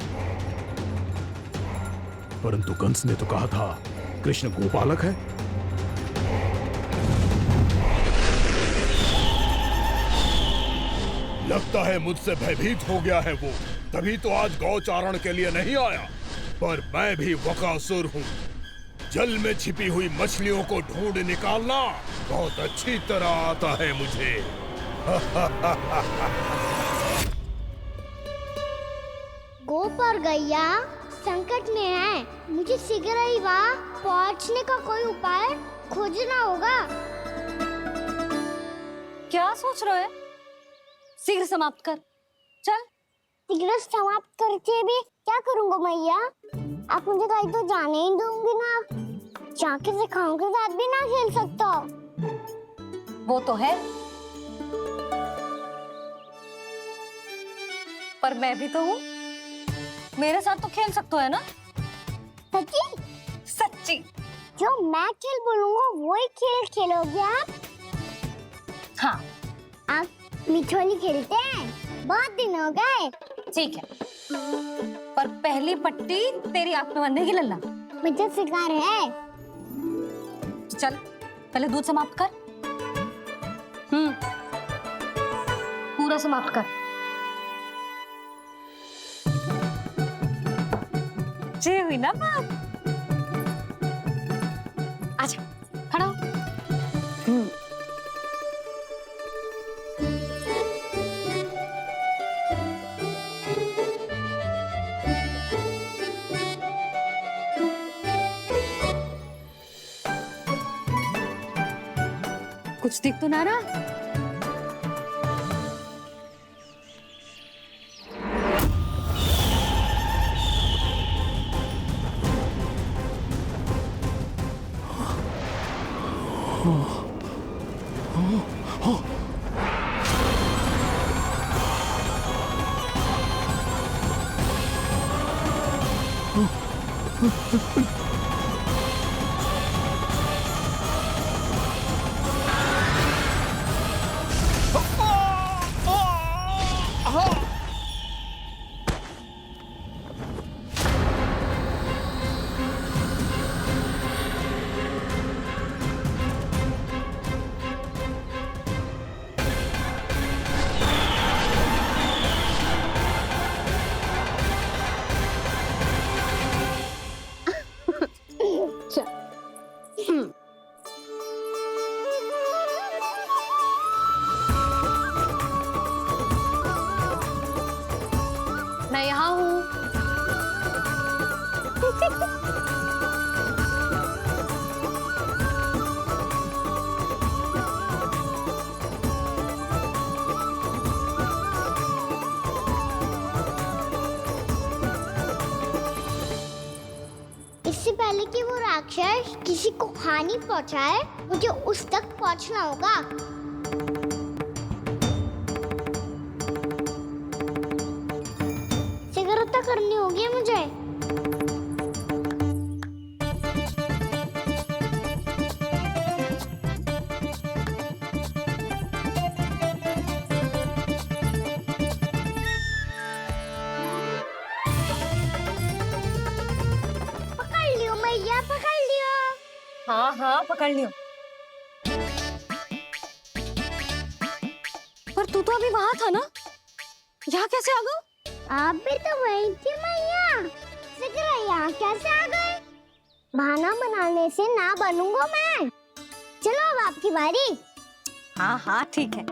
परंतु कंस ने तो कहा था कृष्ण गोपालक है। लगता है मुझसे भयभीत हो गया है वो, तभी तो आज गौचारण के लिए नहीं आया। पर मैं भी वकासुर हूँ। जल में छिपी हुई मछलियों को ढूंढ निकालना बहुत अच्छी तरह आता है मुझे। गोप और गैया संकट में है, मुझे शीघ्र ही वहाँ पहुँचने का कोई उपाय खोजना होगा। क्या सोच रहे हो? शीघ्र समाप्त कर। चल। शीघ्र समाप्त करके भी क्या करूँगा मैया? आप मुझे कहीं तो जाने ही दूंगी ना। जाके सिखाओं के साथ भी ना खेल सकता हो। वो तो है, पर मैं भी तो हूँ, मेरे साथ तो खेल सकते हो है ना? सच्ची? सच्ची। जो मैं खेल बोलूंगा वही खेल खेलोगे आप? हाँ। आप मिठोली खेलते हैं? बहुत दिन हो गए। ठीक है, पर पहली पट्टी तेरी आंख में बंधेगी लल्ला। मुझे शिकार है। चल पहले दूध समाप्त कर। पूरा समाप्त कर। जे हुई ना बात। आजा खड़ा हो। कुछ दिख तो ना रहा। मैं यहाँ हूँ। इससे पहले कि वो राक्षस किसी को हानि पहुंचाए, मुझे उस तक पहुंचना होगा। सिगरता करनी होगी मुझे। पकड़ लियो मैया, पकड़ लियो। हाँ हाँ पकड़ लियो। पर तू तो अभी वहां था ना, यहाँ कैसे आ गया? आप भी तो वही थी मैया। सिगरा यहाँ कैसे आ गए? बहाना बनाने से ना बनूंगा मैं। चलो अब आपकी बारी। हाँ हाँ ठीक है।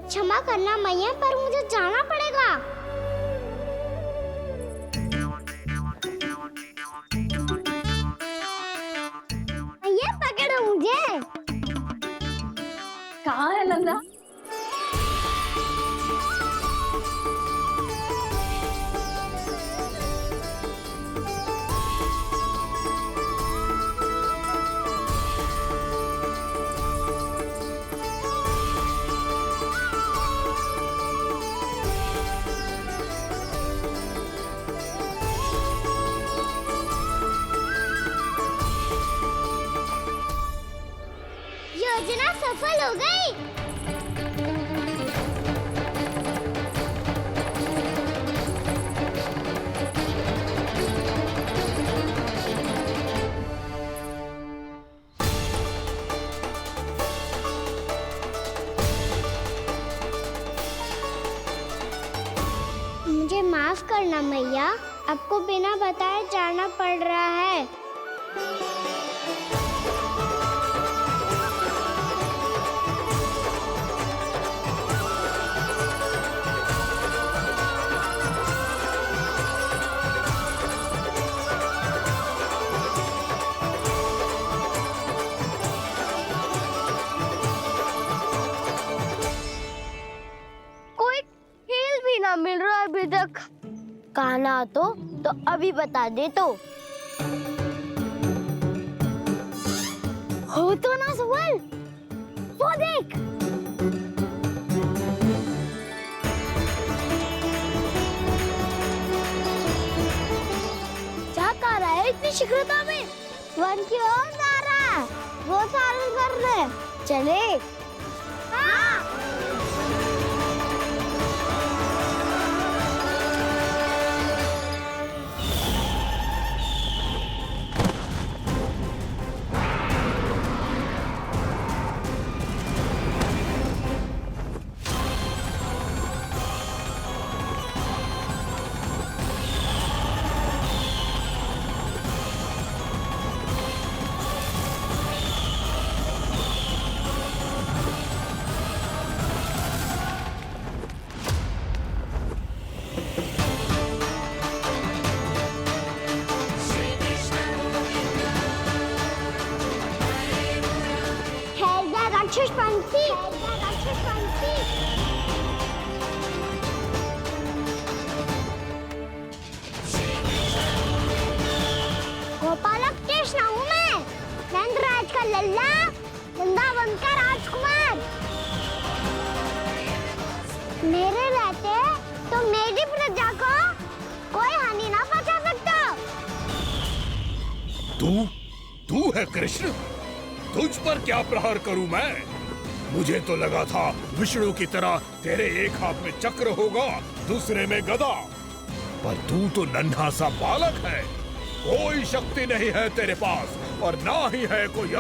क्षमा करना मैया, पर मुझे जाना पड़ेगा। मैया पकड़ो मुझे। कहाँ है लल्ला? योजना सफल हो गई। मुझे माफ करना मैया, आपको बिना बताए जाना पड़ रहा है। कहना तो अभी बता दे तो। हो तो ना सवाल, वो देख। क्या कर रहा है इतनी शीघ्रता में? वन की ओर जा रहा है, वो सारे कर रहे। चले। हाँ। राक्षस पंछी, राक्षस पंछी। गोपालक कृष्ण हूँ मैं, नंदराज का लल्ला, वृंदावन का राजकुमार। मेरे रहते तो मेरी प्रजा को कोई हानि ना पहुंचा सकता। तू है कृष्ण? तुझ पर क्या प्रहार करूं मैं? मुझे तो लगा था विष्णु की तरह तेरे एक हाथ में चक्र होगा, दूसरे में गदा। पर तू तो नन्हा सा बालक है, कोई शक्ति नहीं है तेरे पास और ना ही है कोई